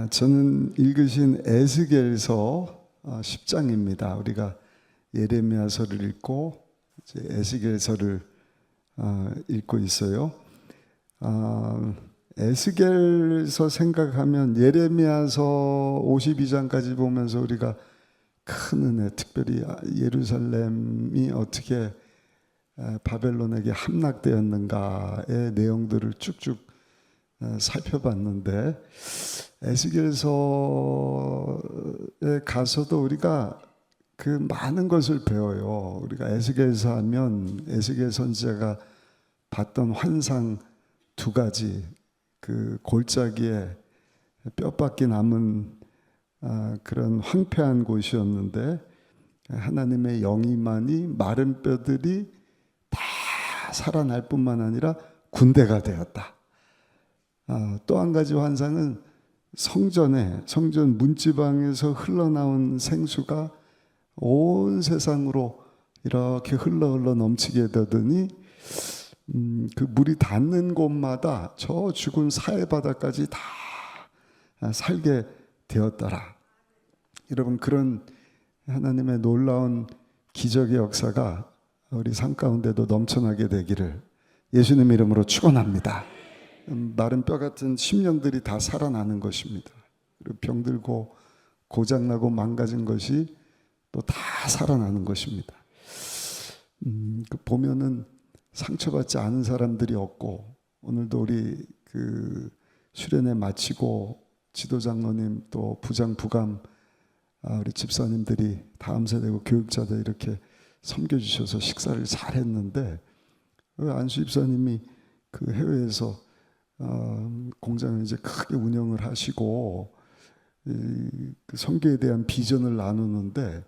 저는 읽으신 에스겔서 10장입니다. 우리가 예레미야서를 읽고 이제 에스겔서를 읽고 있어요. 에스겔서 생각하면 예레미야서 52장까지 보면서 우리가 큰 은혜, 특별히 예루살렘이 어떻게 바벨론에게 함락되었는가의 내용들을 쭉쭉 살펴봤는데, 에스겔서에 가서도 우리가 그 많은 것을 배워요. 우리가 에스겔서 하면 에스겔 선지자가 봤던 환상 두 가지, 그 골짜기에 뼈밖에 남은 그런 황폐한 곳이었는데, 하나님의 영이만이 마른 뼈들이 다 살아날 뿐만 아니라 군대가 되었다. 또 한 가지 환상은 성전 문지방에서 흘러나온 생수가 온 세상으로 이렇게 흘러 넘치게 되더니 그 물이 닿는 곳마다 저 죽은 사해 바다까지 다 살게 되었더라. 여러분, 그런 하나님의 놀라운 기적의 역사가 우리 삶 가운데도 넘쳐나게 되기를 예수님 이름으로 축원합니다. 마른 뼈 같은 심령들이 다 살아나는 것입니다. 그리고 병들고 고장나고 망가진 것이 또 다 살아나는 것입니다. 보면은 상처받지 않은 사람들이 없고, 오늘도 우리 그 수련회 마치고 지도장로님 또 부장 부감 우리 집사님들이 다음 세대고 교육자들 이렇게 섬겨주셔서 식사를 잘 했는데, 안수 집사님이 그 해외에서 공장을 이제 크게 운영을 하시고 그 선교에 대한 비전을 나누는데,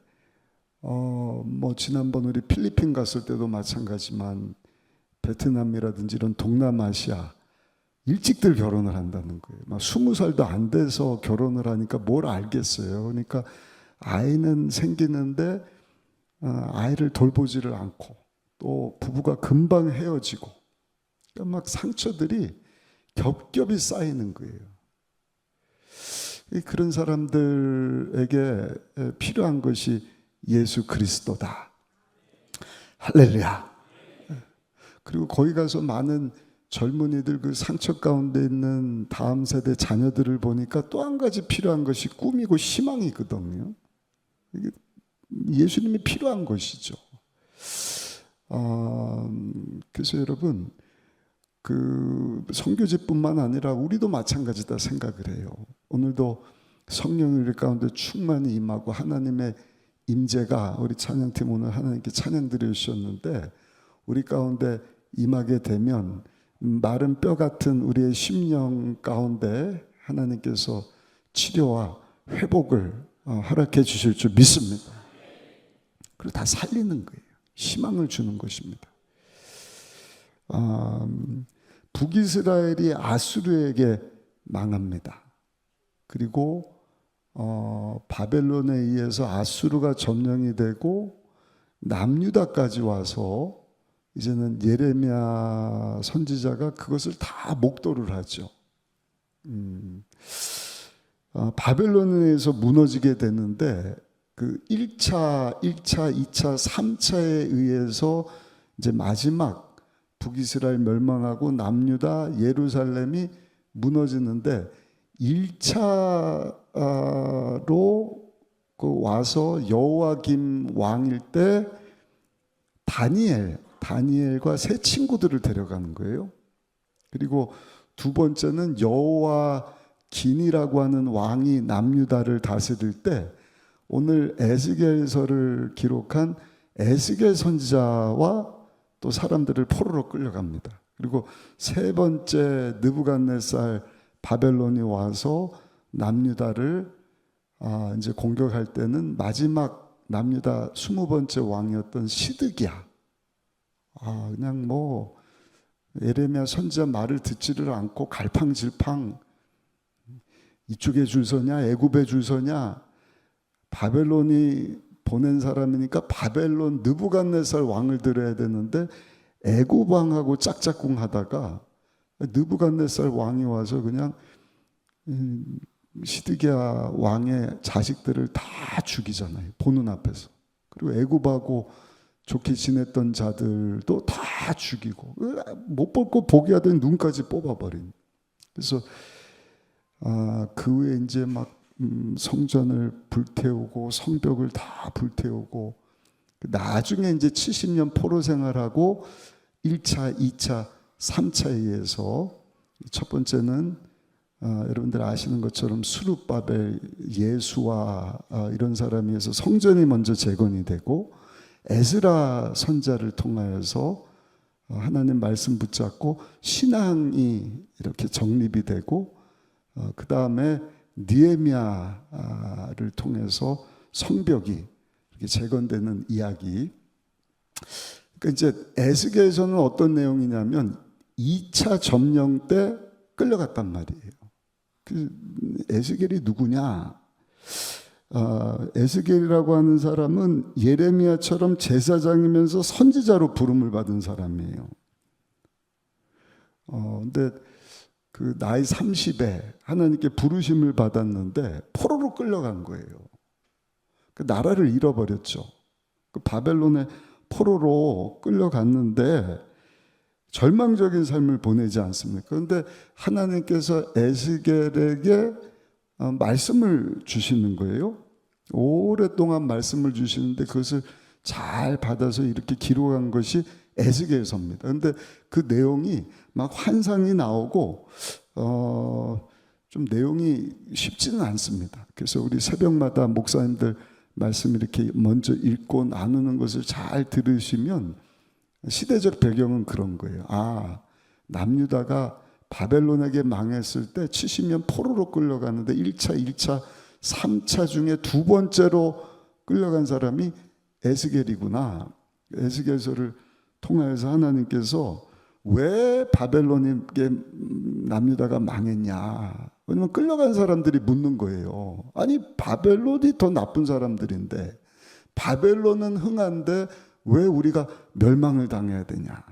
지난번 우리 필리핀 갔을 때도 마찬가지만 베트남이라든지 이런 동남아시아 일찍들 결혼을 한다는 거예요. 막 20살도 안 돼서 결혼을 하니까 뭘 알겠어요. 그러니까 아이는 생기는데 아이를 돌보지를 않고, 또 부부가 금방 헤어지고, 그러니까 막 상처들이 겹겹이 쌓이는 거예요. 그런 사람들에게 필요한 것이 예수 그리스도다. 할렐루야. 그리고 거기 가서 많은 젊은이들 그 상처 가운데 있는 다음 세대 자녀들을 보니까 또 한 가지 필요한 것이 꿈이고 희망이거든요. 이게 예수님이 필요한 것이죠. 그래서 여러분, 그 선교지뿐만 아니라 우리도 마찬가지다 생각을 해요. 오늘도 성령의 가운데 충만히 임하고 하나님의 임재가, 우리 찬양팀 오늘 하나님께 찬양 드려주셨는데, 우리 가운데 임하게 되면 마른 뼈 같은 우리의 심령 가운데 하나님께서 치료와 회복을 허락해 주실 줄 믿습니다. 그리고 다 살리는 거예요. 희망을 주는 것입니다. 북이스라엘이 아수르에게 망합니다. 그리고 바벨론에 의해서 아수르가 점령이 되고 남유다까지 와서 이제는 예레미야 선지자가 그것을 다 목도를 하죠. 바벨론에 의해서 무너지게 되는데, 그 1차, 2차, 3차에 의해서 이제 마지막 북이스라엘 멸망하고 남유다, 예루살렘이 무너지는데, 1차로 와서 여호와김 왕일 때 다니엘과 세 친구들을 데려가는 거예요. 그리고 두 번째는 여호와긴이라고 하는 왕이 남유다를 다스릴 때, 오늘 에스겔서를 기록한 에스겔 선지자와 또 사람들을 포로로 끌려갑니다. 그리고 세 번째 느부갓네살 바벨론이 와서 남유다를 이제 공격할 때는 마지막 남유다 20번째 왕이었던 시드기야. 그냥 예레미야 선지자 말을 듣지를 않고 갈팡질팡, 이쪽에 줄 서냐 애굽에 줄 서냐, 바벨론이 보낸 사람이니까 바벨론 느부갓네살 왕을 들어야 되는데 애굽 왕하고 짝짝꿍 하다가 느부갓네살 왕이 와서 그냥 시드기야 왕의 자식들을 다 죽이잖아요. 보는 앞에서. 그리고 애굽하고 좋게 지냈던 자들도 다 죽이고 못 볼 거 보게 하더니 눈까지 뽑아버린. 그래서 그 후에 이제 막 성전을 불태우고 성벽을 다 불태우고 나중에 이제 70년 포로 생활하고 1차, 2차, 3차에 의해서 첫 번째는 여러분들 아시는 것처럼 수룹바벨, 예수와 이런 사람에 의해서 성전이 먼저 재건이 되고 에스라 선자를 통하여서 하나님 말씀 붙잡고 신앙이 이렇게 정립이 되고 그 다음에 느헤미야를 통해서 성벽이 이렇게 재건되는 이야기. 그러니까 이제 에스겔에서는 어떤 내용이냐면 2차 점령 때 끌려갔단 말이에요. 그 에스겔이 누구냐? 에스겔이라고 하는 사람은 예레미야처럼 제사장이면서 선지자로 부름을 받은 사람이에요. 근데 그 나이 30에 하나님께 부르심을 받았는데 포로로 끌려간 거예요. 그 나라를 잃어버렸죠. 그 바벨론의 포로로 끌려갔는데 절망적인 삶을 보내지 않습니까? 그런데 하나님께서 에스겔에게 말씀을 주시는 거예요. 오랫동안 말씀을 주시는데 그것을 잘 받아서 이렇게 기록한 것이 에스겔서입니다. 그런데 그 내용이 막 환상이 나오고 좀 내용이 쉽지는 않습니다. 그래서 우리 새벽마다 목사님들 말씀 이렇게 먼저 읽고 나누는 것을 잘 들으시면 시대적 배경은 그런 거예요. 남유다가 바벨론에게 망했을 때 70년 포로로 끌려가는데 1차, 2차, 3차 중에 두 번째로 끌려간 사람이 에스겔이구나. 에스겔서를 통하여서 하나님께서 왜 바벨론에게 남유다가 망했냐. 왜냐면 끌려간 사람들이 묻는 거예요. 아니 바벨론이 더 나쁜 사람들인데 바벨론은 흥한데 왜 우리가 멸망을 당해야 되냐.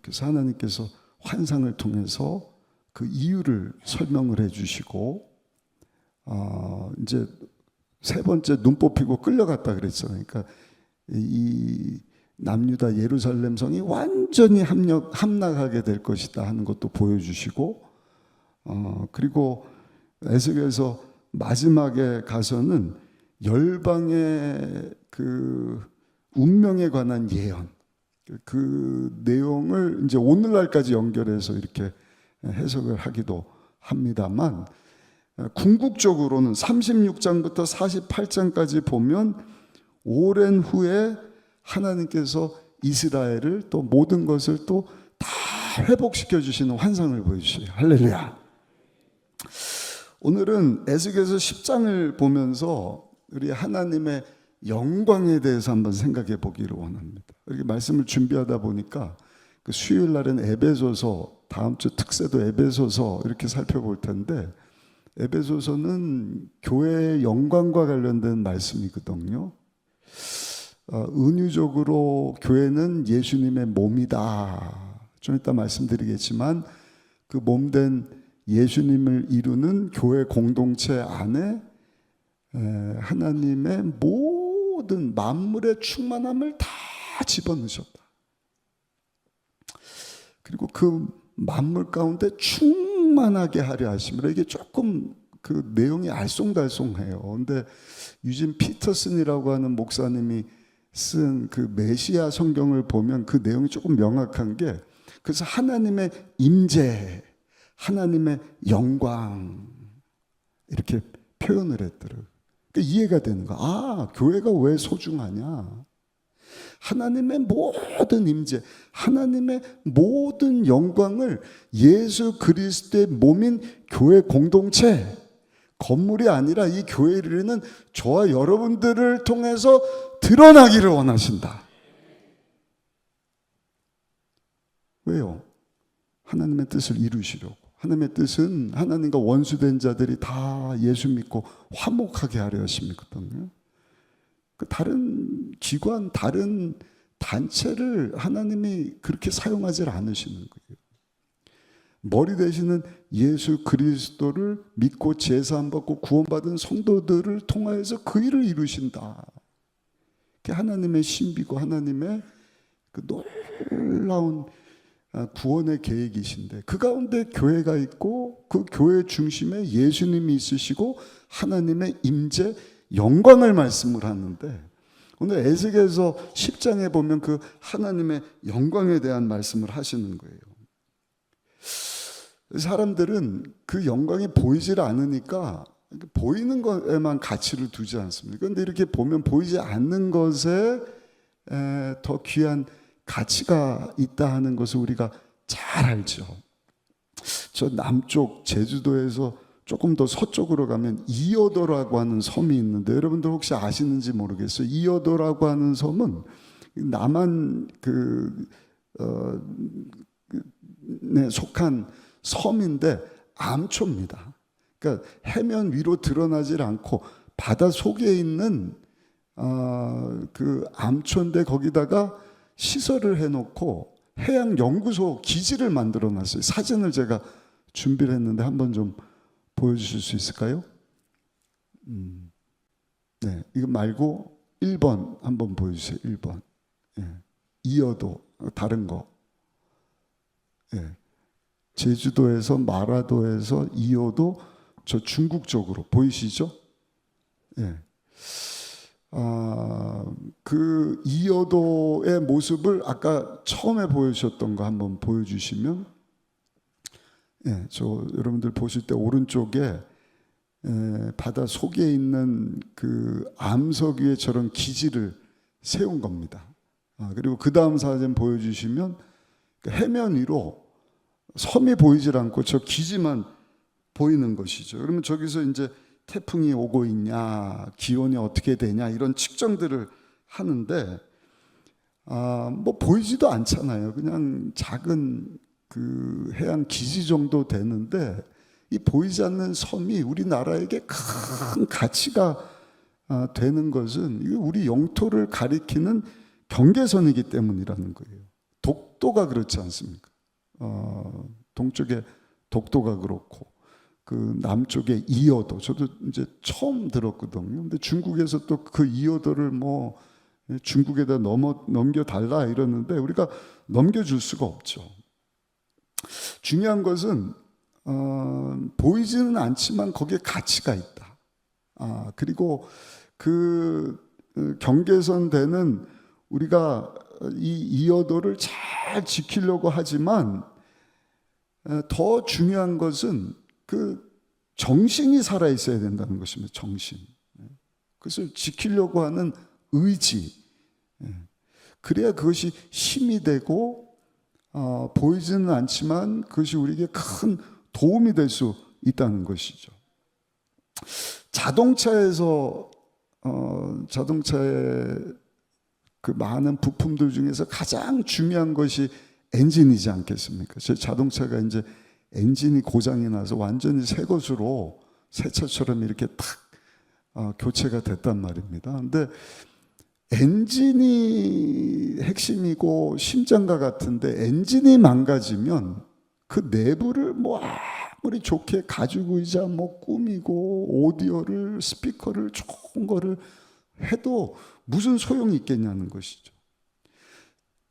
그래서 하나님께서 환상을 통해서 그 이유를 설명을 해주시고 이제 세 번째 눈 뽑히고 끌려갔다 그랬잖아요. 그러니까 이 남유다 예루살렘 성이 완전히 함락하게 될 것이다 하는 것도 보여주시고 그리고 에스겔서 마지막에 가서는 열방의 그 운명에 관한 예언 그 내용을 이제 오늘날까지 연결해서 이렇게 해석을 하기도 합니다만 궁극적으로는 36장부터 48장까지 보면 오랜 후에 하나님께서 이스라엘을 또 모든 것을 또 다 회복시켜 주시는 환상을 보여주셔요. 할렐루야. 오늘은 에스겔서 10장을 보면서 우리 하나님의 영광에 대해서 한번 생각해 보기를 원합니다. 이렇게 말씀을 준비하다 보니까 그 수요일 날은 에베소서, 다음 주 특세도 에베소서 이렇게 살펴볼 텐데 에베소서는 교회의 영광과 관련된 말씀이거든요. 은유적으로 교회는 예수님의 몸이다. 좀 이따 말씀드리겠지만 그 몸된 예수님을 이루는 교회 공동체 안에 하나님의 모든 만물의 충만함을 다 집어넣으셨다. 그리고 그 만물 가운데 충만하게 하려 하심이라. 이게 조금 그 내용이 알쏭달쏭해요. 근데 유진 피터슨이라고 하는 목사님이 쓴 그 메시아 성경을 보면 그 내용이 조금 명확한 게, 그래서 하나님의 임재, 하나님의 영광 이렇게 표현을 했더라고요. 그러니까 이해가 되는 거야. 교회가 왜 소중하냐? 하나님의 모든 임재, 하나님의 모든 영광을 예수 그리스도의 몸인 교회 공동체, 건물이 아니라 이 교회를 이루는 저와 여러분들을 통해서 드러나기를 원하신다. 왜요? 하나님의 뜻을 이루시려고. 하나님의 뜻은 하나님과 원수된 자들이 다 예수 믿고 화목하게 하려 하심이거든요. 다른 기관, 다른 단체를 하나님이 그렇게 사용하지 않으시는 거예요. 머리 되시는 예수 그리스도를 믿고 제사함 받고 구원받은 성도들을 통하여서 그 일을 이루신다. 그게 하나님의 신비고 하나님의 그 놀라운 구원의 계획이신데, 그 가운데 교회가 있고 그 교회 중심에 예수님이 있으시고 하나님의 임재 영광을 말씀을 하는데, 오늘 에스겔서 10장에 보면 그 하나님의 영광에 대한 말씀을 하시는 거예요. 사람들은 그 영광이 보이질 않으니까 보이는 것에만 가치를 두지 않습니다. 그런데 이렇게 보면 보이지 않는 것에 더 귀한 가치가 있다 하는 것을 우리가 잘 알죠. 저 남쪽 제주도에서 조금 더 서쪽으로 가면 이어도라고 하는 섬이 있는데, 여러분들 혹시 아시는지 모르겠어요. 이어도라고 하는 섬은 남한 네, 속한 섬인데 암초입니다. 그러니까 해면 위로 드러나질 않고 바다 속에 있는 그 암초인데, 거기다가 시설을 해놓고 해양 연구소 기지를 만들어 놨어요. 사진을 제가 준비를 했는데 한번 좀 보여주실 수 있을까요? 네, 이거 말고 1번 한번 보여주세요. 1번. 예. 이어도 다른 거. 예. 제주도에서 마라도에서 이어도 저 중국 쪽으로 보이시죠? 예. 그 이어도의 모습을 아까 처음에 보여주셨던 거 한번 보여주시면, 예, 저 여러분들 보실 때 오른쪽에 바다 속에 있는 그 암석 위에 저런 기지를 세운 겁니다. 그리고 그 다음 사진 보여주시면 해면 위로 섬이 보이질 않고 저 기지만 보이는 것이죠. 그러면 저기서 이제 태풍이 오고 있냐, 기온이 어떻게 되냐, 이런 측정들을 하는데, 뭐 보이지도 않잖아요. 그냥 작은 그 해안 기지 정도 되는데, 이 보이지 않는 섬이 우리나라에게 큰 가치가 되는 것은 우리 영토를 가리키는 경계선이기 때문이라는 거예요. 독도가 그렇지 않습니까? 동쪽에 독도가 그렇고, 그 남쪽에 이어도, 저도 이제 처음 들었거든요. 근데 중국에서 또 그 이어도를 뭐 중국에다 넘겨달라 이러는데 우리가 넘겨줄 수가 없죠. 중요한 것은 보이지는 않지만 거기에 가치가 있다. 그리고 그 경계선 되는 우리가 이 이어도를 잘 지키려고 하지만 더 중요한 것은 그 정신이 살아 있어야 된다는 것입니다. 정신. 그것을 지키려고 하는 의지. 그래야 그것이 힘이 되고 보이지는 않지만 그것이 우리에게 큰 도움이 될 수 있다는 것이죠. 자동차에서 자동차의 그 많은 부품들 중에서 가장 중요한 것이 엔진이지 않겠습니까? 제 자동차가 이제 엔진이 고장이 나서 완전히 새 것으로 새 차처럼 이렇게 탁 교체가 됐단 말입니다. 근데 엔진이 핵심이고 심장과 같은데, 엔진이 망가지면 그 내부를 뭐 아무리 좋게 가지고이자 뭐 꾸미고 오디오를 스피커를 좋은 거를 해도 무슨 소용이 있겠냐는 것이죠.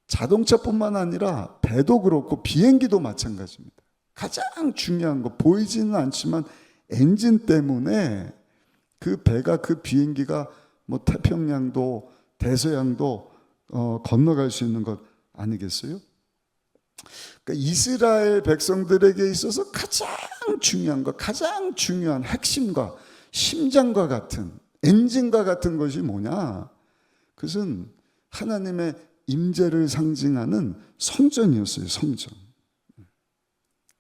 자동차뿐만 아니라 배도 그렇고 비행기도 마찬가지입니다. 가장 중요한 거, 보이지는 않지만 엔진 때문에 그 배가, 그 비행기가 뭐 태평양도 대서양도 건너갈 수 있는 것 아니겠어요? 그러니까 이스라엘 백성들에게 있어서 가장 중요한 것, 가장 중요한 핵심과 심장과 같은, 엔진과 같은 것이 뭐냐? 그것은 하나님의 임재를 상징하는 성전이었어요. 성전.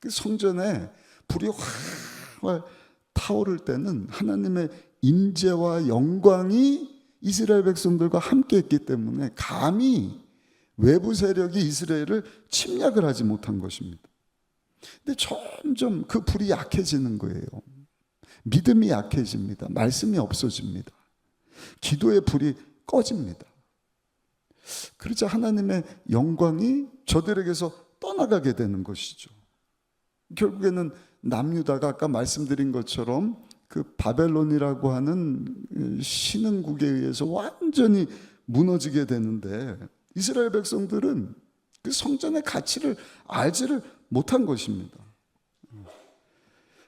그 성전에 불이 활활 타오를 때는 하나님의 임재와 영광이 이스라엘 백성들과 함께 했기 때문에 감히 외부 세력이 이스라엘을 침략을 하지 못한 것입니다. 근데 점점 그 불이 약해지는 거예요. 믿음이 약해집니다. 말씀이 없어집니다. 기도의 불이 꺼집니다. 그러자 하나님의 영광이 저들에게서 떠나가게 되는 것이죠. 결국에는 남유다가 아까 말씀드린 것처럼 그 바벨론이라고 하는 신흥국에 의해서 완전히 무너지게 되는데, 이스라엘 백성들은 그 성전의 가치를 알지를 못한 것입니다.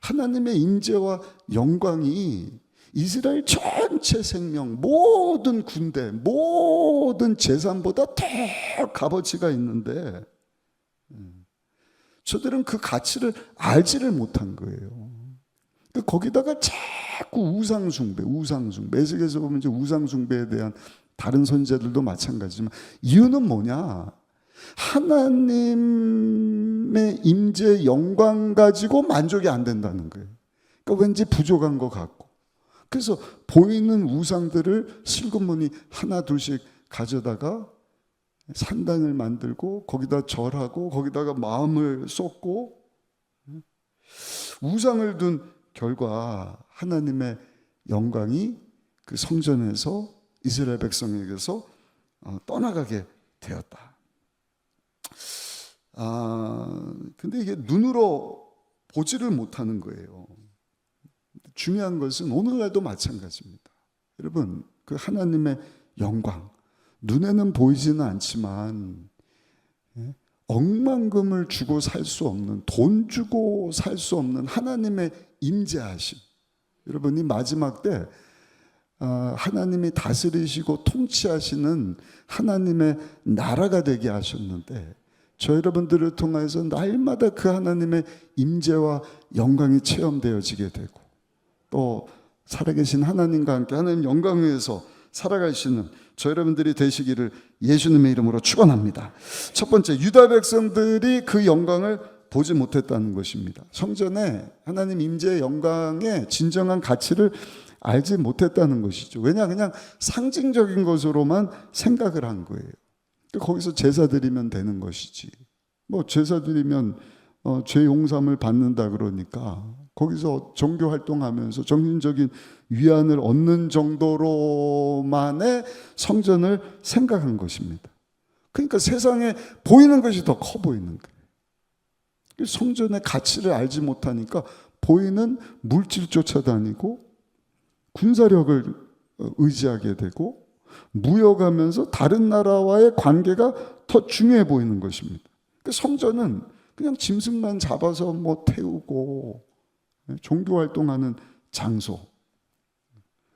하나님의 임재와 영광이 이스라엘 전체 생명, 모든 군대, 모든 재산보다 더 값어치가 있는데 저들은 그 가치를 알지를 못한 거예요. 거기다가 자꾸 우상숭배. 에스겔에서 보면 이제 우상숭배에 대한 다른 선지자들도 마찬가지지만, 이유는 뭐냐? 하나님의 임재 영광 가지고 만족이 안 된다는 거예요. 그러니까 왠지 부족한 것 같고, 그래서 보이는 우상들을 슬그머니 하나 둘씩 가져다가 산당을 만들고 거기다 절하고 거기다가 마음을 쏟고, 우상을 둔 결과 하나님의 영광이 그 성전에서 이스라엘 백성에게서 떠나가게 되었다. 근데 이게 눈으로 보지를 못하는 거예요. 중요한 것은 오늘날도 마찬가지입니다. 여러분, 그 하나님의 영광, 눈에는 보이지는 않지만 억만금을 주고 살 수 없는, 돈 주고 살 수 없는 하나님의 임재하심. 여러분, 이 마지막 때 하나님이 다스리시고 통치하시는 하나님의 나라가 되게 하셨는데, 저 여러분들을 통해서 날마다 그 하나님의 임재와 영광이 체험되어지게 되고, 또 살아계신 하나님과 함께 하나님 영광 위에서 살아가시는 저 여러분들이 되시기를 예수님의 이름으로 축원합니다. 첫 번째, 유다 백성들이 그 영광을 보지 못했다는 것입니다. 성전에 하나님 임재의 영광의 진정한 가치를 알지 못했다는 것이죠. 왜냐? 그냥 상징적인 것으로만 생각을 한 거예요. 거기서 제사 드리면 되는 것이지, 뭐 제사 드리면 죄 용서함을 받는다 그러니까 거기서 종교 활동하면서 정신적인 위안을 얻는 정도로만의 성전을 생각한 것입니다. 그러니까 세상에 보이는 것이 더 커 보이는 거예요. 성전의 가치를 알지 못하니까 보이는 물질 쫓아다니고 군사력을 의지하게 되고 무역하면서 다른 나라와의 관계가 더 중요해 보이는 것입니다. 성전은 그냥 짐승만 잡아서 뭐 태우고 종교 활동하는 장소.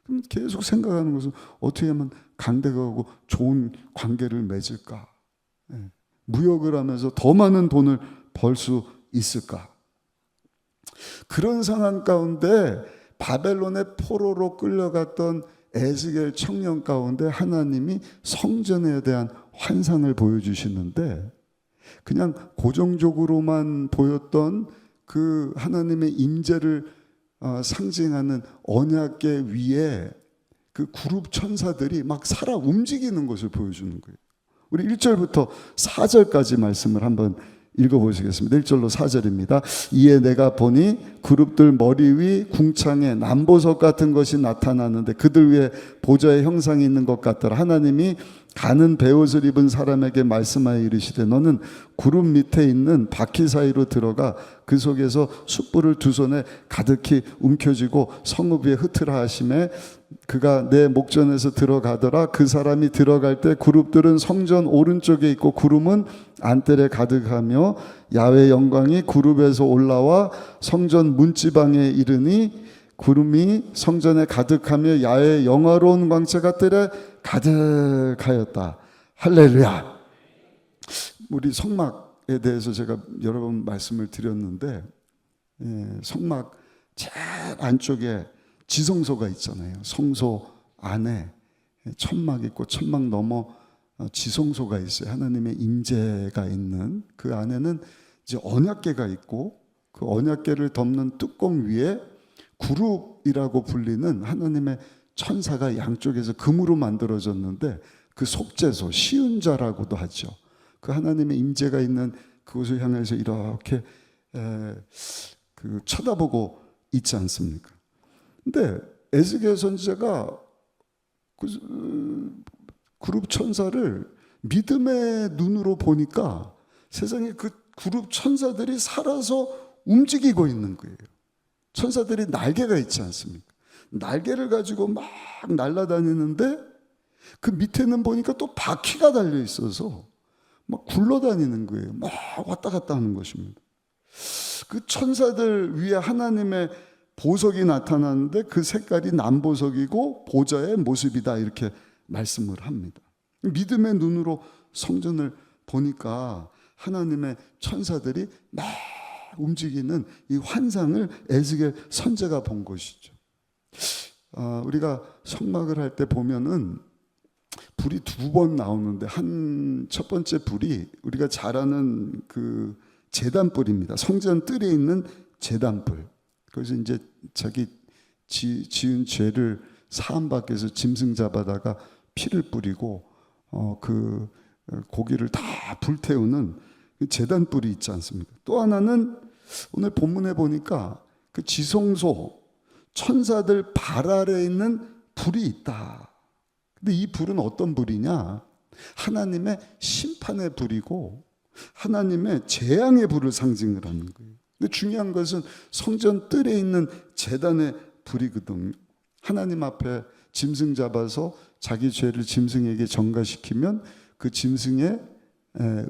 그럼 계속 생각하는 것은 어떻게 하면 강대국하고 좋은 관계를 맺을까? 무역을 하면서 더 많은 돈을 벌 수 있을까? 그런 상황 가운데 바벨론의 포로로 끌려갔던 에스겔 청년 가운데 하나님이 성전에 대한 환상을 보여주시는데, 그냥 고정적으로만 보였던 그 하나님의 임재를 상징하는 언약궤 위에 그 그룹 천사들이 막 살아 움직이는 것을 보여주는 거예요. 우리 1절부터 4절까지 말씀을 한번 읽어보시겠습니다. 1절로 4절입니다. 이에 내가 보니 그룹들 머리 위 궁창에 남보석 같은 것이 나타나는데 그들 위에 보좌의 형상이 있는 것 같더라. 하나님이 가는 베옷을 입은 사람에게 말씀하여 이르시되 너는 구름 밑에 있는 바퀴 사이로 들어가 그 속에서 숯불을 두 손에 가득히 움켜쥐고 성읍 위에 흩으라 하시매 그가 내 목전에서 들어가더라. 그 사람이 들어갈 때 그룹들은 성전 오른쪽에 있고 구름은 안뜰에 가득하며 야훼 영광이 그룹에서 올라와 성전 문지방에 이르니 구름이 성전에 가득하며 야훼 영화로운 광채가 뜰에 가득하였다. 할렐루야. 우리 성막에 대해서 제가 여러 번 말씀을 드렸는데, 성막 제일 안쪽에 지성소가 있잖아요. 성소 안에 천막 있고 천막 넘어 지성소가 있어요. 하나님의 임재가 있는 그 안에는 이제 언약궤가 있고 그 언약궤를 덮는 뚜껑 위에 그룹이라고 불리는 하나님의 천사가 양쪽에서 금으로 만들어졌는데 그 속죄소, 시은자라고도 하죠. 그 하나님의 임재가 있는 그곳을 향해서 이렇게 쳐다보고 있지 않습니까? 근데 에스겔 선지자가 그룹 천사를 믿음의 눈으로 보니까 세상에 그 그룹 천사들이 살아서 움직이고 있는 거예요. 천사들이 날개가 있지 않습니까? 날개를 가지고 막 날아다니는데 그 밑에는 보니까 또 바퀴가 달려 있어서 막 굴러다니는 거예요. 막 왔다 갔다 하는 것입니다. 그 천사들 위에 하나님의 보석이 나타나는데 그 색깔이 남보석이고 보좌의 모습이다, 이렇게 말씀을 합니다. 믿음의 눈으로 성전을 보니까 하나님의 천사들이 막 움직이는 이 환상을 에스겔 선지자가 본 것이죠. 우리가 성막을 할 때 보면은 불이 2번 나오는데, 첫 번째 불이 우리가 잘 아는 그 제단불입니다. 성전 뜰에 있는 제단불. 그래서 이제 자기 지은 죄를 사함받기 위해서 짐승 잡아다가 피를 뿌리고 그 고기를 다 불태우는 제단불이 있지 않습니까? 또 하나는 오늘 본문에 보니까 그 지성소 천사들 발 아래에 있는 불이 있다. 근데 이 불은 어떤 불이냐? 하나님의 심판의 불이고 하나님의 재앙의 불을 상징을 하는 거예요. 근데 중요한 것은 성전 뜰에 있는 제단의 불이거든요. 하나님 앞에 짐승 잡아서 자기 죄를 짐승에게 전가시키면 그 짐승의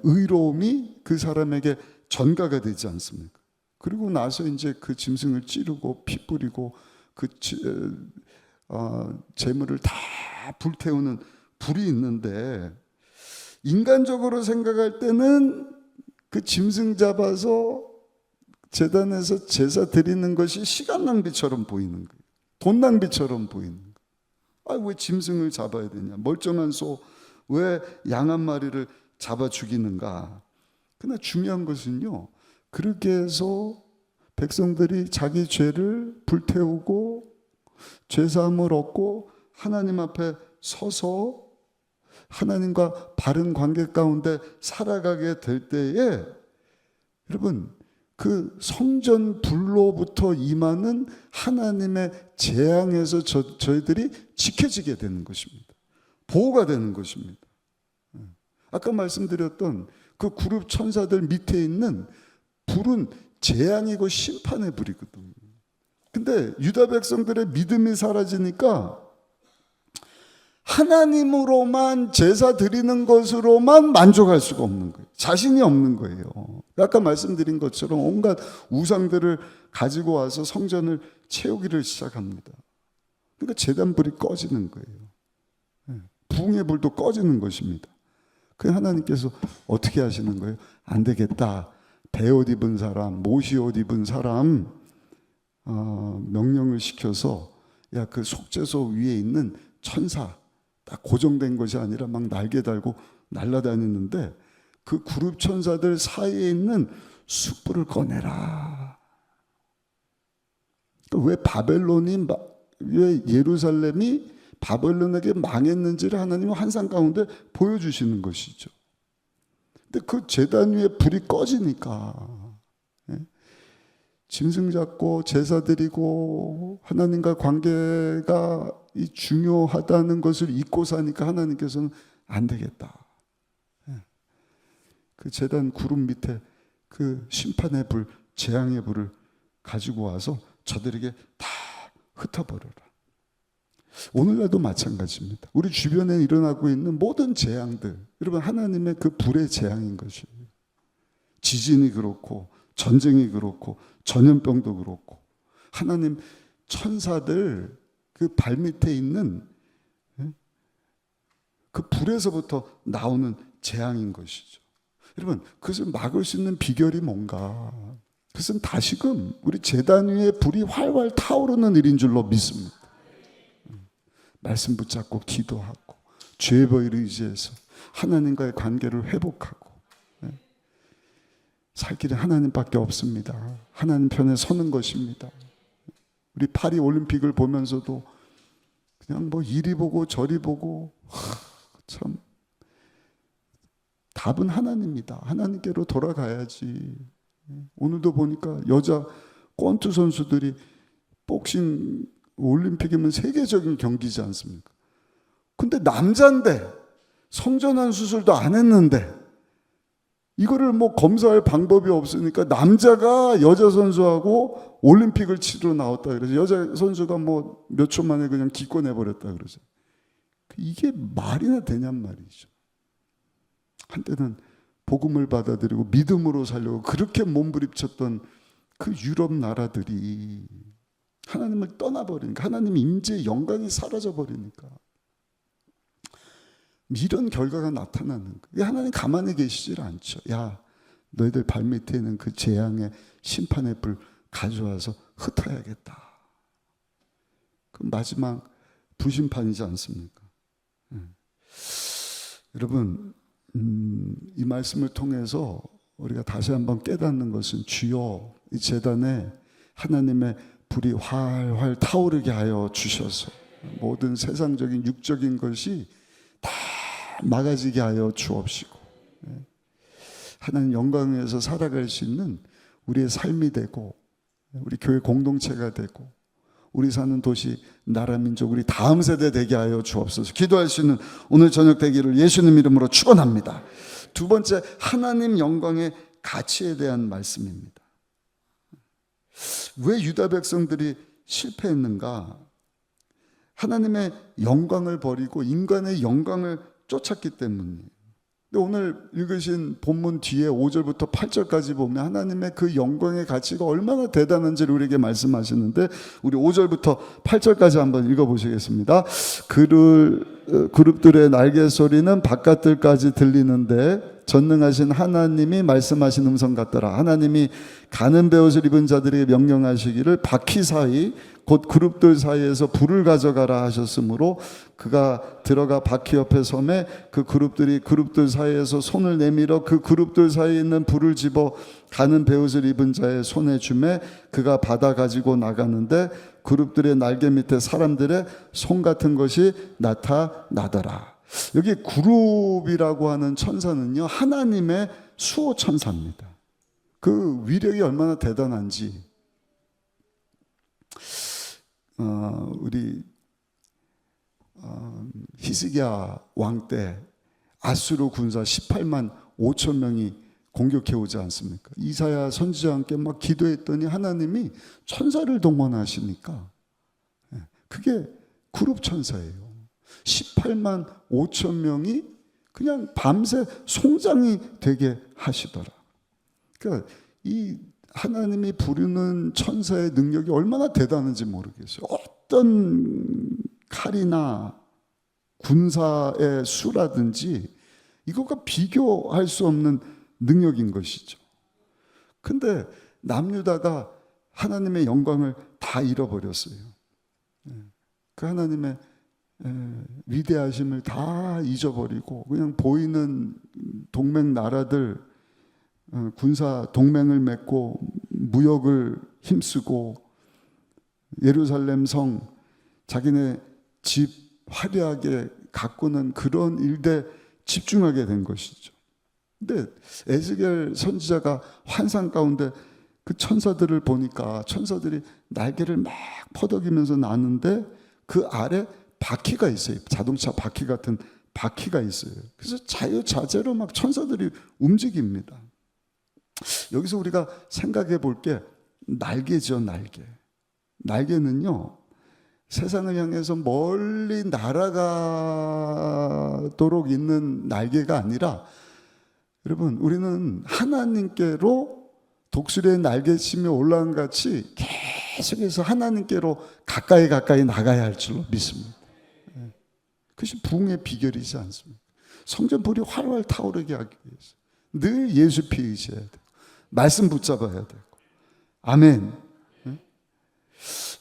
의로움이 그 사람에게 전가가 되지 않습니까? 그리고 나서 이제 그 짐승을 찌르고 피 뿌리고 그 재물을 다 불태우는 불이 있는데, 인간적으로 생각할 때는 그 짐승 잡아서 제단에서 제사 드리는 것이 시간 낭비처럼 보이는 거예요. 돈 낭비처럼 보이는 거예요. 왜 짐승을 잡아야 되냐? 멀쩡한 소, 왜 양 한 마리를 잡아 죽이는가? 그러나 중요한 것은요, 그렇게 해서 백성들이 자기 죄를 불태우고 죄사함을 얻고 하나님 앞에 서서 하나님과 바른 관계 가운데 살아가게 될 때에, 여러분, 그 성전 불로부터 임하는 하나님의 재앙에서 저희들이 지켜지게 되는 것입니다. 보호가 되는 것입니다. 아까 말씀드렸던 그 그룹 천사들 밑에 있는 불은 재앙이고 심판의 불이거든요. 근데 유다 백성들의 믿음이 사라지니까 하나님으로만 제사 드리는 것으로만 만족할 수가 없는 거예요. 자신이 없는 거예요. 아까 말씀드린 것처럼 온갖 우상들을 가지고 와서 성전을 채우기를 시작합니다. 그러니까 제단불이 꺼지는 거예요. 부흥의 불도 꺼지는 것입니다. 그 하나님께서 어떻게 하시는 거예요? 안 되겠다. 베옷 입은 사람, 모시옷 입은 사람 명령을 시켜서, 야, 그 속죄소 위에 있는 천사 딱 고정된 것이 아니라 막 날개 달고 날아다니는데 그 그룹 천사들 사이에 있는 숯불을 꺼내라. 왜 왜 예루살렘이 바벨론에게 망했는지를 하나님은 환상 가운데 보여주시는 것이죠. 근데 그 제단 위에 불이 꺼지니까, 짐승 잡고 제사 드리고 하나님과 관계가 중요하다는 것을 잊고 사니까 하나님께서는 안 되겠다. 그 제단 구름 밑에 그 심판의 불, 재앙의 불을 가지고 와서 저들에게 다 흩어버려라. 오늘날도 마찬가지입니다. 우리 주변에 일어나고 있는 모든 재앙들, 여러분, 하나님의 그 불의 재앙인 것이에요. 지진이 그렇고 전쟁이 그렇고 전염병도 그렇고, 하나님 천사들 그 발밑에 있는 그 불에서부터 나오는 재앙인 것이죠. 여러분, 그것을 막을 수 있는 비결이 뭔가? 그것은 다시금 우리 제단 위에 불이 활활 타오르는 일인 줄로 믿습니다. 말씀 붙잡고 기도하고 죄의 의지해서 하나님과의 관계를 회복하고, 살 길은 하나님밖에 없습니다. 하나님 편에 서는 것입니다. 우리 파리 올림픽을 보면서도 그냥 뭐 이리 보고 저리 보고, 참 답은 하나님이다. 하나님께로 돌아가야지. 오늘도 보니까 여자 권투 선수들이 복싱 올림픽이면 세계적인 경기지 않습니까? 근데 남자인데 성전환 수술도 안 했는데 이거를 뭐 검사할 방법이 없으니까 남자가 여자 선수하고 올림픽을 치러 나왔다 그래서 여자 선수가 뭐 몇 초 만에 그냥 기권해 버렸다 그러죠. 이게 말이나 되냔 말이죠. 한때는 복음을 받아들이고 믿음으로 살려고 그렇게 몸부림쳤던 그 유럽 나라들이 하나님을 떠나버리니까, 하나님 임재의 영광이 사라져버리니까 이런 결과가 나타나는 거예요. 하나님 가만히 계시질 않죠. 야, 너희들 발밑에 있는 그 재앙의 심판의 불 가져와서 흩어야겠다. 그 마지막 부심판이지 않습니까? 여러분, 이 말씀을 통해서 우리가 다시 한번 깨닫는 것은, 주여 이 제단에 하나님의 불이 활활 타오르게 하여 주셔서 모든 세상적인 육적인 것이 다 막아지게 하여 주옵시고, 하나님 영광에서 살아갈 수 있는 우리의 삶이 되고, 우리 교회 공동체가 되고, 우리 사는 도시, 나라, 민족, 우리 다음 세대 되게 하여 주옵소서. 기도할 수 있는 오늘 저녁 되기를 예수님 이름으로 축원합니다. 두 번째, 하나님 영광의 가치에 대한 말씀입니다. 왜 유다 백성들이 실패했는가? 하나님의 영광을 버리고 인간의 영광을 쫓았기 때문이에요. 근데 오늘 읽으신 본문 뒤에 5절부터 8절까지 보면 하나님의 그 영광의 가치가 얼마나 대단한지를 우리에게 말씀하시는데, 우리 5절부터 8절까지 한번 읽어보시겠습니다. 그룹들의 날개 소리는 바깥들까지 들리는데 전능하신 하나님이 말씀하신 음성 같더라. 하나님이 가는 베옷을 입은 자들에게 명령하시기를 바퀴 사이 곧 그룹들 사이에서 불을 가져가라 하셨으므로 그가 들어가 바퀴 옆에 섬에 그 그룹들이 그룹들 사이에서 손을 내밀어 그 그룹들 사이에 있는 불을 집어 가는 베옷을 입은 자의 손에 주매 그가 받아 가지고 나가는데 그룹들의 날개 밑에 사람들의 손 같은 것이 나타나더라. 여기 그룹이라고 하는 천사는요, 하나님의 수호 천사입니다. 그 위력이 얼마나 대단한지 우리 히스기야 왕 때 아수르 군사 18만 5천 명이 공격해 오지 않습니까? 이사야 선지자와 함께 막 기도했더니 하나님이 천사를 동원하시니까 그게 그룹 천사예요. 18만 5천 명이 그냥 밤새 송장이 되게 하시더라. 그러니까 이 하나님이 부르는 천사의 능력이 얼마나 대단한지 모르겠어요. 어떤 칼이나 군사의 수라든지 이것과 비교할 수 없는 능력인 것이죠. 근데 남유다가 하나님의 영광을 다 잃어버렸어요. 그 하나님의 위대하심을 다 잊어버리고 그냥 보이는 동맹 나라들 군사 동맹을 맺고 무역을 힘쓰고 예루살렘 성 자기네 집 화려하게 가꾸는 그런 일에 집중하게 된 것이죠. 근데 에스겔 선지자가 환상 가운데 그 천사들을 보니까 천사들이 날개를 막 퍼덕이면서 나는데 그 아래 바퀴가 있어요. 자동차 바퀴 같은 바퀴가 있어요. 그래서 자유자재로 막 천사들이 움직입니다. 여기서 우리가 생각해 볼 게 날개죠, 날개. 날개는요, 세상을 향해서 멀리 날아가도록 있는 날개가 아니라, 여러분, 우리는 하나님께로 독수리의 날개치며 올라간 같이 계속해서 하나님께로 가까이 나가야 할 줄로 믿습니다. 그것이 부흥의 비결이지 않습니까? 성전 불이 활활 타오르게 하기 위해서 늘 예수 피 의지해야 되고 말씀 붙잡아야 되고. 아멘.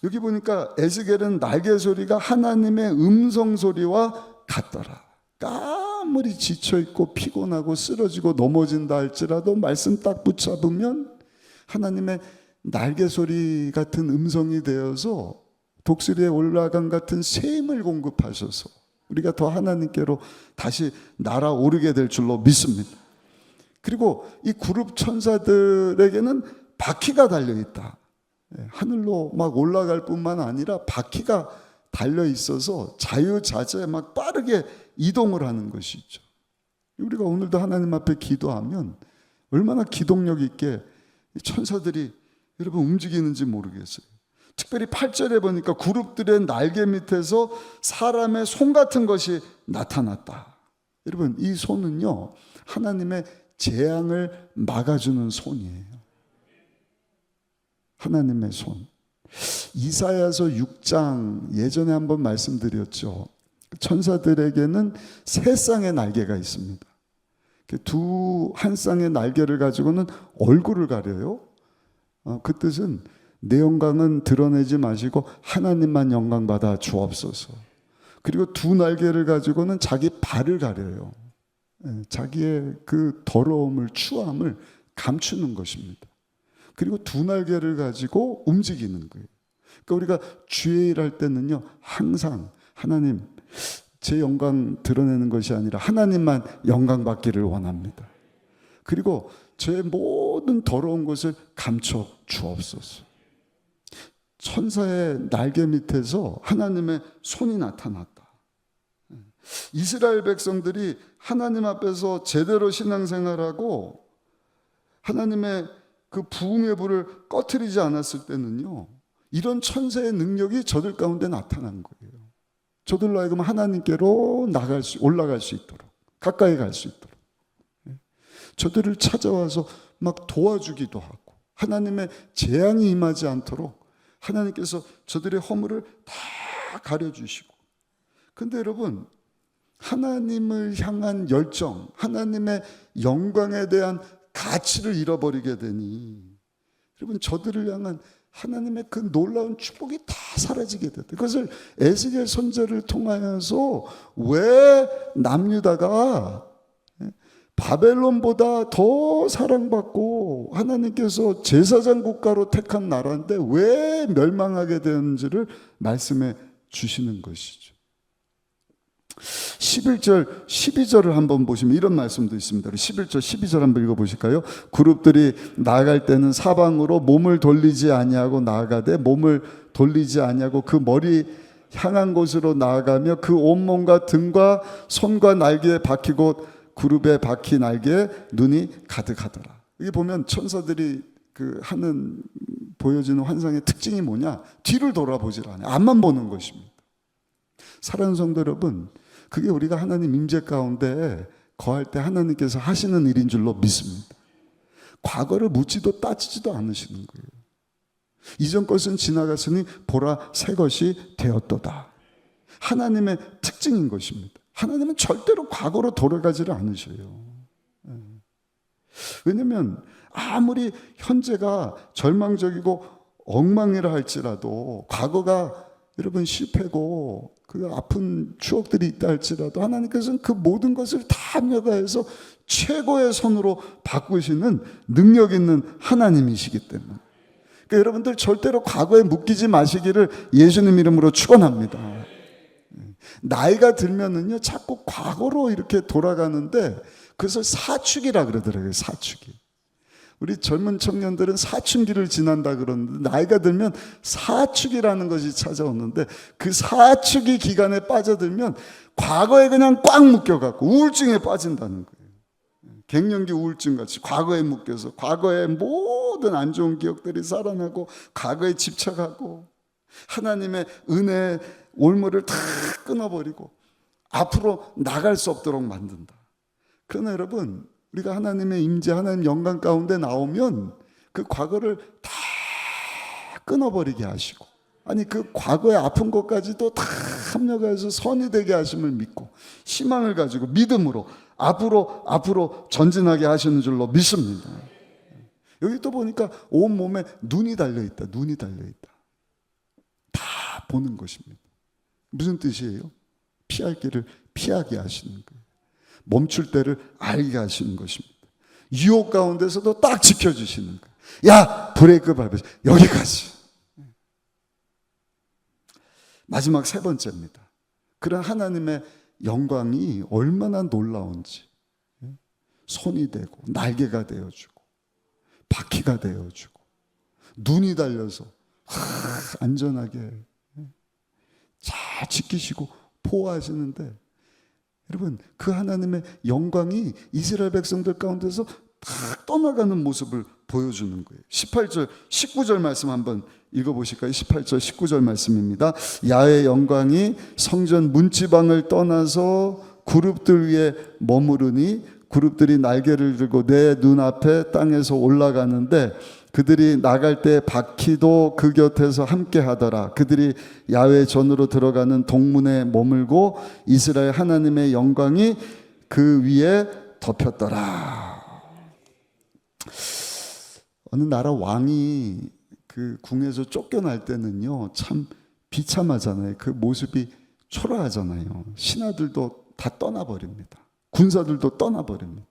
여기 보니까 에스겔은 날개 소리가 하나님의 음성 소리와 같더라. 아무리 지쳐있고 피곤하고 쓰러지고 넘어진다 할지라도 말씀 딱 붙잡으면 하나님의 날개 소리 같은 음성이 되어서 독수리에 올라간 같은 새 힘을 공급하셔서 우리가 더 하나님께로 다시 날아오르게 될 줄로 믿습니다. 그리고 이 그룹 천사들에게는 바퀴가 달려있다. 하늘로 막 올라갈 뿐만 아니라 바퀴가 달려있어서 자유자재 막 빠르게 이동을 하는 것이죠. 우리가 오늘도 하나님 앞에 기도하면 얼마나 기동력 있게 천사들이 여러분 움직이는지 모르겠어요. 특별히 8절에 보니까 그룹들의 날개 밑에서 사람의 손 같은 것이 나타났다. 여러분, 이 손은요, 하나님의 재앙을 막아주는 손이에요. 하나님의 손. 이사야서 6장 예전에 한번 말씀드렸죠. 천사들에게는 세 쌍의 날개가 있습니다. 한 쌍의 날개를 가지고는 얼굴을 가려요. 그 뜻은 내 영광은 드러내지 마시고 하나님만 영광 받아 주옵소서. 그리고 두 날개를 가지고는 자기 발을 가려요. 자기의 그 더러움을, 추함을 감추는 것입니다. 그리고 두 날개를 가지고 움직이는 거예요. 그러니까 우리가 주의 일할 때는요, 항상 하나님, 제 영광 드러내는 것이 아니라 하나님만 영광 받기를 원합니다. 그리고 제 모든 더러운 것을 감춰 주옵소서. 천사의 날개 밑에서 하나님의 손이 나타났다. 이스라엘 백성들이 하나님 앞에서 제대로 신앙생활하고 하나님의 그 부흥의 불을 꺼트리지 않았을 때는요, 이런 천사의 능력이 저들 가운데 나타난 거예요. 저들로 하여금 하나님께로 올라갈 수 있도록, 가까이 갈 수 있도록. 저들을 찾아와서 막 도와주기도 하고, 하나님의 재앙이 임하지 않도록 하나님께서 저들의 허물을 다 가려주시고. 근데 여러분, 하나님을 향한 열정, 하나님의 영광에 대한 가치를 잃어버리게 되니, 여러분, 저들을 향한 하나님의 그 놀라운 축복이 다 사라지게 됐다. 그것을 에스겔 선지자를 통하여서 왜 남유다가 바벨론보다 더 사랑받고 하나님께서 제사장 국가로 택한 나라인데 왜 멸망하게 되었는지를 말씀해 주시는 것이죠. 11절, 12절을 한번 보시면 이런 말씀도 있습니다. 11절, 12절 한번 읽어보실까요? 그룹들이 나아갈 때는 사방으로 몸을 돌리지 아니하고 나아가되 몸을 돌리지 아니하고 그 머리 향한 곳으로 나아가며 그 온몸과 등과 손과 날개에 박히고 그룹에 박힌 날개에 눈이 가득하더라. 여기 보면 천사들이 보여지는 환상의 특징이 뭐냐? 뒤를 돌아보질 않아요. 앞만 보는 것입니다. 사랑하는 성도 여러분, 그게 우리가 하나님 임재 가운데 거할 때 하나님께서 하시는 일인 줄로 믿습니다. 과거를 묻지도 따지지도 않으시는 거예요. 이전 것은 지나갔으니 보라 새 것이 되었도다. 하나님의 특징인 것입니다. 하나님은 절대로 과거로 돌아가지를 않으셔요. 왜냐하면 아무리 현재가 절망적이고 엉망이라 할지라도 과거가 여러분 실패고 그 아픈 추억들이 있다 할지라도 하나님께서는 그 모든 것을 다 합력하여서 최고의 손으로 바꾸시는 능력 있는 하나님이시기 때문에, 그러니까 여러분들 절대로 과거에 묶이지 마시기를 예수님 이름으로 축원합니다. 나이가 들면은요 자꾸 과거로 이렇게 돌아가는데 그것을 사축이라 그러더라고요. 사축이. 우리 젊은 청년들은 사춘기를 지난다 그러는데 나이가 들면 사축이라는 것이 찾아오는데 그 사축이 기간에 빠져들면 과거에 그냥 꽉 묶여갖고 우울증에 빠진다는 거예요. 갱년기 우울증 같이 과거에 묶여서 과거의 모든 안 좋은 기억들이 살아나고 과거에 집착하고 하나님의 은혜의 올무를 다 끊어버리고 앞으로 나갈 수 없도록 만든다. 그러나 여러분, 우리가 하나님의 임재, 하나님 영광 가운데 나오면 그 과거를 다 끊어버리게 하시고, 아니 그 과거의 아픈 것까지도 다 합력해서 선이 되게 하심을 믿고 희망을 가지고 믿음으로 앞으로 전진하게 하시는 줄로 믿습니다. 여기 또 보니까 온몸에 눈이 달려있다. 눈이 달려있다. 다 보는 것입니다. 무슨 뜻이에요? 피할 길을 피하게 하시는 거예요. 멈출 때를 알게 하시는 것입니다. 유혹 가운데서도 딱 지켜주시는 거예요. 야, 브레이크 밟으시 여기까지. 마지막 세 번째입니다. 그런 하나님의 영광이 얼마나 놀라운지, 손이 되고 날개가 되어주고 바퀴가 되어주고 눈이 달려서 안전하게 잘 지키시고 보호하시는데, 여러분 그 하나님의 영광이 이스라엘 백성들 가운데서 탁 떠나가는 모습을 보여주는 거예요. 18절, 19절 말씀 한번 읽어보실까요? 18절, 19절 말씀입니다. 야훼의 영광이 성전 문지방을 떠나서 그룹들 위에 머무르니 그룹들이 날개를 들고 내 눈앞에 땅에서 올라가는데 그들이 나갈 때 바퀴도 그 곁에서 함께 하더라. 그들이 야훼 전으로 들어가는 동문에 머물고 이스라엘 하나님의 영광이 그 위에 덮였더라. 어느 나라 왕이 그 궁에서 쫓겨날 때는요, 참 비참하잖아요. 그 모습이 초라하잖아요. 신하들도 다 떠나버립니다. 군사들도 떠나버립니다.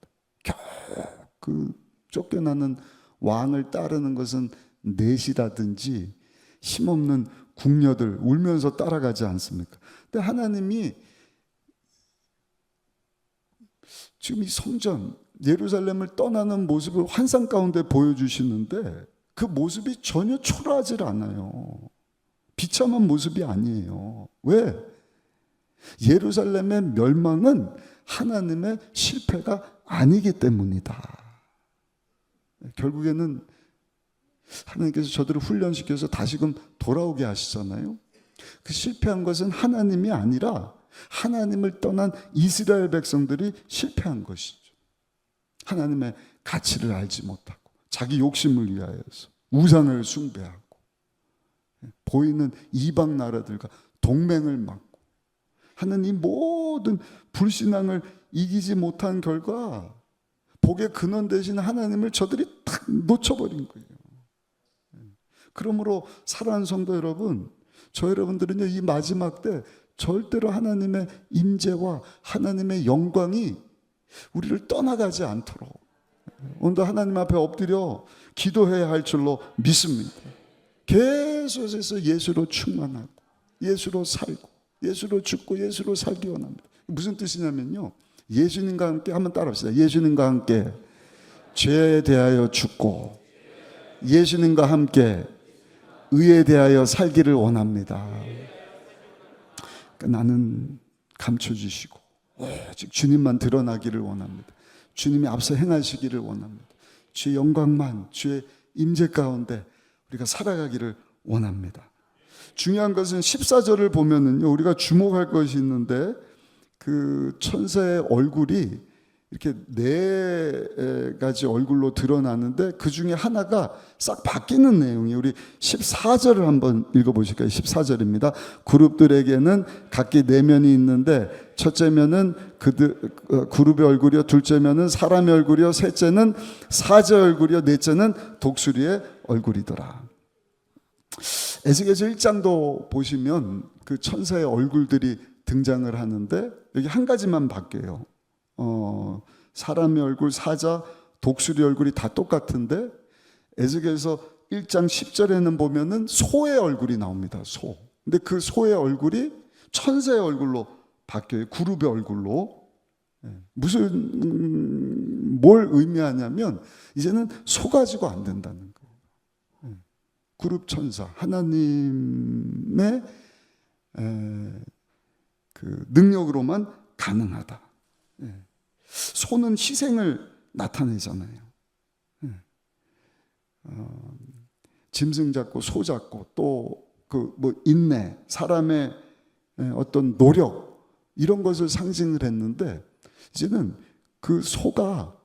그 쫓겨나는 왕을 따르는 것은 넷이라든지 힘없는 궁녀들 울면서 따라가지 않습니까? 근데 하나님이 지금 이 성전 예루살렘을 떠나는 모습을 환상 가운데 보여주시는데 그 모습이 전혀 초라하지 않아요. 비참한 모습이 아니에요. 왜? 예루살렘의 멸망은 하나님의 실패가 아니기 때문이다. 결국에는 하나님께서 저들을 훈련시켜서 다시금 돌아오게 하시잖아요. 그 실패한 것은 하나님이 아니라 하나님을 떠난 이스라엘 백성들이 실패한 것이죠. 하나님의 가치를 알지 못하고 자기 욕심을 위하여서 우상을 숭배하고 보이는 이방 나라들과 동맹을 맺고 하는 이 모든 불신앙을 이기지 못한 결과 복의 근원 되신 하나님을 저들이 탁 놓쳐버린 거예요. 그러므로 사랑하는 성도 여러분, 저 여러분들은요, 이 마지막 때 절대로 하나님의 임재와 하나님의 영광이 우리를 떠나가지 않도록 오늘도 하나님 앞에 엎드려 기도해야 할 줄로 믿습니다. 계속해서 예수로 충만하고 예수로 살고 예수로 죽고 예수로 살기 원합니다. 무슨 뜻이냐면요, 예수님과 함께 한번 따라합시다. 예수님과 함께 죄에 대하여 죽고 예수님과 함께 의에 대하여 살기를 원합니다. 그러니까 나는 감춰주시고 오직 주님만 드러나기를 원합니다. 주님이 앞서 행하시기를 원합니다. 주의 영광만, 주의 임재 가운데 우리가 살아가기를 원합니다. 중요한 것은 14절을 보면은요, 우리가 주목할 것이 있는데 그 천사의 얼굴이 이렇게 네 가지 얼굴로 드러나는데 그 중에 하나가 싹 바뀌는 내용이, 우리 14절을 한번 읽어보실까요? 14절입니다. 그룹들에게는 각기 네 면이 있는데 첫째 면은 그룹의 얼굴이요, 둘째 면은 사람의 얼굴이요, 셋째는 사자의 얼굴이요, 넷째는 독수리의 얼굴이더라. 에스겔서 1장도 보시면 그 천사의 얼굴들이 등장을 하는데 여기 한 가지만 바뀌어요. 사람의 얼굴, 사자, 독수리 얼굴이 다 똑같은데 에스겔서 1장 10절에는 보면은 소의 얼굴이 나옵니다. 소. 근데 그 소의 얼굴이 천사의 얼굴로 바뀌어요. 그룹의 얼굴로. 뭘 의미하냐면 이제는 소 가지고 안 된다는 거예요. 그룹 천사, 하나님의 그 능력으로만 가능하다. 소는 희생을 나타내잖아요. 짐승 잡고 소 잡고 또 그 뭐 인내, 사람의 어떤 노력 이런 것을 상징을 했는데 이제는 그 소가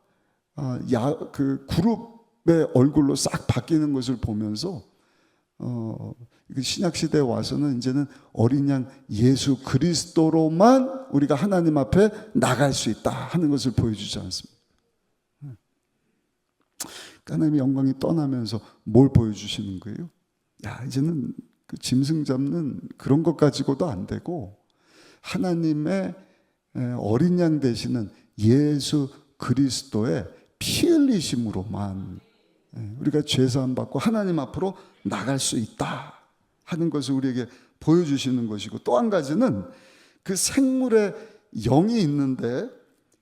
그 그룹의 얼굴로 싹 바뀌는 것을 보면서 신약 시대에 와서는 이제는 어린 양 예수 그리스도로만 우리가 하나님 앞에 나갈 수 있다 하는 것을 보여주지 않습니까? 하나님의 영광이 떠나면서 뭘 보여주시는 거예요? 이제는 그 짐승 잡는 그런 것 가지고도 안 되고 하나님의 어린 양 되시는 예수 그리스도의 피 흘리심으로만 우리가 죄사함 받고 하나님 앞으로 나갈 수 있다 하는 것을 우리에게 보여주시는 것이고, 또 한 가지는 그 생물의 영이 있는데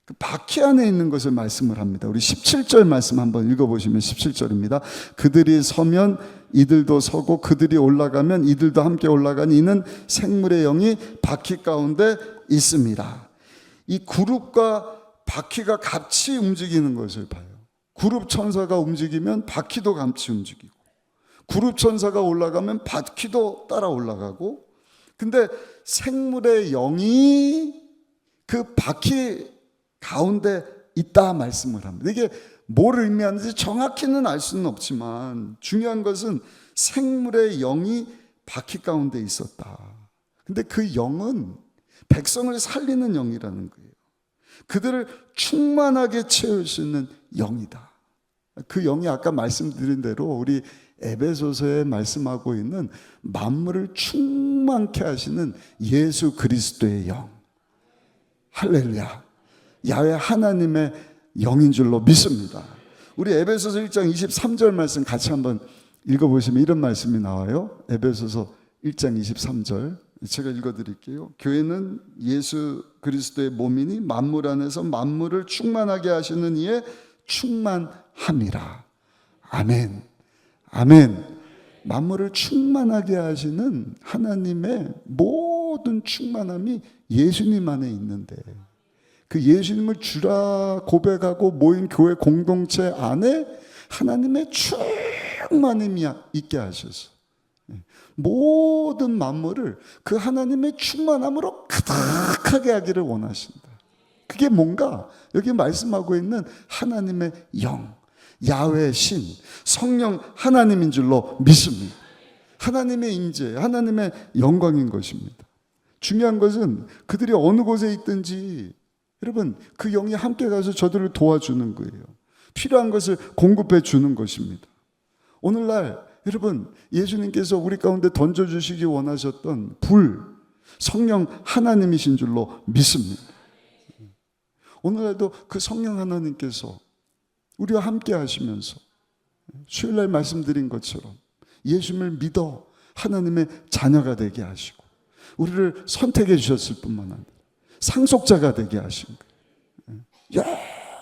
그 바퀴 안에 있는 것을 말씀을 합니다. 우리 17절 말씀 한번 읽어보시면 17절입니다. 그들이 서면 이들도 서고 그들이 올라가면 이들도 함께 올라가니 이는 생물의 영이 바퀴 가운데 있습니다. 이 그룹과 바퀴가 같이 움직이는 것을 봐요. 그룹 천사가 움직이면 바퀴도 같이 움직이고, 그룹 천사가 올라가면 바퀴도 따라 올라가고, 근데 생물의 영이 그 바퀴 가운데 있다 말씀을 합니다. 이게 뭘 의미하는지 정확히는 알 수는 없지만 중요한 것은 생물의 영이 바퀴 가운데 있었다. 근데 그 영은 백성을 살리는 영이라는 거예요. 그들을 충만하게 채울 수 있는 영이다. 그 영이 아까 말씀드린 대로 우리 에베소서에 말씀하고 있는 만물을 충만케 하시는 예수 그리스도의 영, 할렐루야, 야훼 하나님의 영인 줄로 믿습니다. 우리 에베소서 1장 23절 말씀 같이 한번 읽어보시면 이런 말씀이 나와요. 에베소서 1장 23절 제가 읽어드릴게요. 교회는 예수 그리스도의 몸이니 만물 안에서 만물을 충만하게 하시는 이의 충만함이라. 아멘. 아멘. 만물을 충만하게 하시는 하나님의 모든 충만함이 예수님 안에 있는데, 그 예수님을 주라 고백하고 모인 교회 공동체 안에 하나님의 충만함이 있게 하셔서 모든 만물을 그 하나님의 충만함으로 가득하게 하기를 원하신다. 그게 뭔가 여기 말씀하고 있는 하나님의 영, 야훼 신, 성령 하나님인 줄로 믿습니다. 하나님의 임재, 하나님의 영광인 것입니다. 중요한 것은 그들이 어느 곳에 있든지 여러분 그 영이 함께 가서 저들을 도와주는 거예요. 필요한 것을 공급해 주는 것입니다. 오늘날 여러분 예수님께서 우리 가운데 던져주시기 원하셨던 불, 성령 하나님이신 줄로 믿습니다. 오늘날도 그 성령 하나님께서 우리와 함께 하시면서 수요일날 말씀드린 것처럼 예수님을 믿어 하나님의 자녀가 되게 하시고 우리를 선택해 주셨을 뿐만 아니라 상속자가 되게 하신 거예요.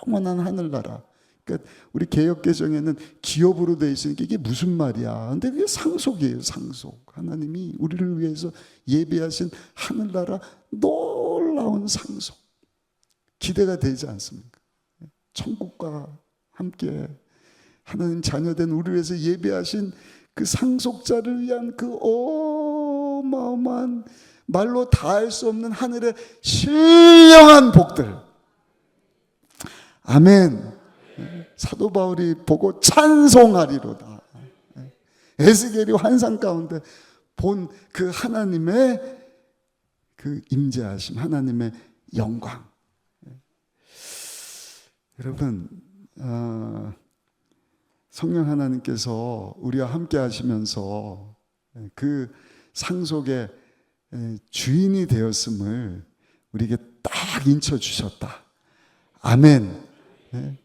영원한 하늘나라. 그러니까 우리 개역개정에는 기업으로 되어 있으니까 이게 무슨 말이야. 근데 그게 상속이에요. 상속. 하나님이 우리를 위해서 예비하신 하늘나라 놀라운 상속. 기대가 되지 않습니까? 천국과 함께 하나님 자녀된 우리를 위해서 예비하신 그 상속자를 위한 그 어마어마한 말로 다 할 수 없는 하늘의 신령한 복들. 아멘. 사도 바울이 보고 찬송하리로다. 에스겔이 환상 가운데 본 그 하나님의 그 임재하심, 하나님의 영광. 여러분, 성령 하나님께서 우리와 함께 하시면서 그 상속의 주인이 되었음을 우리에게 딱 인쳐주셨다. 아멘.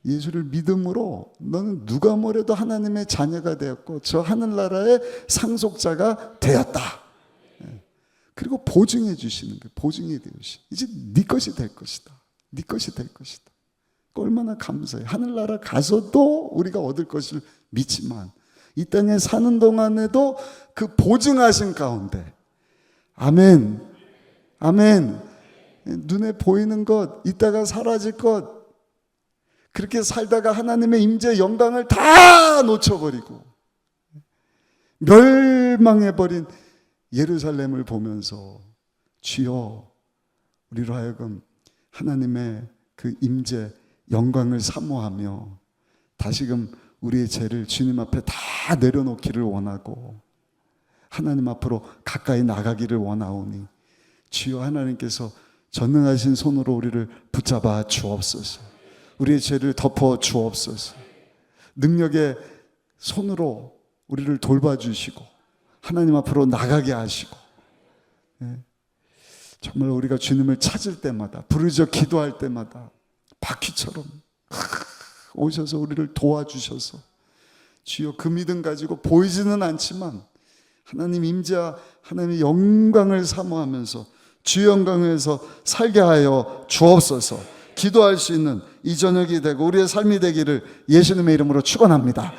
예수를 믿음으로 너는 누가 뭐래도 하나님의 자녀가 되었고 저 하늘나라의 상속자가 되었다. 그리고 보증해 주시는 거예요. 보증이 되으시. 이제 네 것이 될 것이다. 네 것이 될 것이다. 얼마나 감사해요. 하늘나라 가서도 우리가 얻을 것을 믿지만 이 땅에 사는 동안에도 그 보증하신 가운데 아멘. 아멘. 눈에 보이는 것, 이따가 사라질 것, 그렇게 살다가 하나님의 임재 영광을 다 놓쳐버리고 멸망해버린 예루살렘을 보면서 주여 우리로 하여금 하나님의 그 임재 영광을 사모하며 다시금 우리의 죄를 주님 앞에 다 내려놓기를 원하고 하나님 앞으로 가까이 나가기를 원하오니 주여 하나님께서 전능하신 손으로 우리를 붙잡아 주옵소서. 우리의 죄를 덮어 주옵소서. 능력의 손으로 우리를 돌봐주시고 하나님 앞으로 나가게 하시고 정말 우리가 주님을 찾을 때마다 부르짖어 기도할 때마다 바퀴처럼 오셔서 우리를 도와주셔서 주여 그 믿음 가지고 보이지는 않지만 하나님 임재와 하나님의 영광을 사모하면서 주의 영광에서 살게 하여 주옵소서. 기도할 수 있는 이 저녁이 되고 우리의 삶이 되기를 예수님의 이름으로 축원합니다.